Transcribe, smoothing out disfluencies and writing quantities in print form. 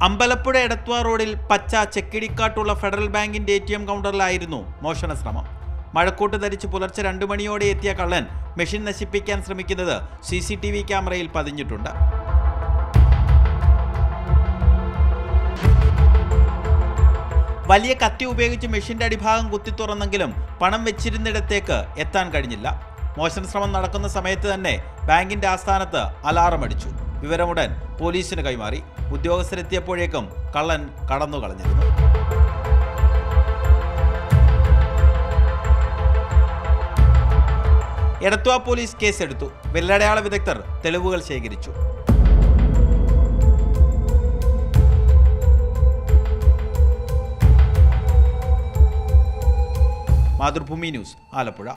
അമ്പലപ്പുഴ എടത്വ റോഡിൽ പച്ച ചെക്കിടിക്കാട്ടുള്ള ഫെഡറൽ ബാങ്കിന്റെ ATM കൗണ്ടറിലായിരുന്നു മോഷണ ശ്രമം. മഴക്കോട്ട് ധരിച്ച് പുലർച്ചെ 2 മണിയോടെ എത്തിയ കള്ളൻ മെഷീൻ നശിപ്പിക്കാൻ ശ്രമിക്കുന്നത് CCTV ക്യാമറയിൽ പതിഞ്ഞിട്ടുണ്ട്. വലിയ കത്തി ഉപയോഗിച്ച് മെഷീന്റെ അടിഭാഗം കുത്തി തുറന്നെങ്കിലും പണം വെച്ചിരുന്നിടത്തേക്ക് എത്താൻ കഴിഞ്ഞില്ല. മോഷണ ശ്രമം നടക്കുന്ന സമയത്ത് തന്നെ ബാങ്കിന്റെ ആസ്ഥാനത്ത് അലാറം അടിച്ചു. വിവരമുടൻ പോലീസിന് കൈമാറി. ഉദ്യോഗസ്ഥരെത്തിയപ്പോഴേക്കും കള്ളൻ കടന്നു കളഞ്ഞിരുന്നു. എടത്വ പോലീസ് കേസെടുത്തു. വിരലടയാള വിദഗ്ധർ തെളിവുകൾ ശേഖരിച്ചു. മാതൃഭൂമി ന്യൂസ്, ആലപ്പുഴ.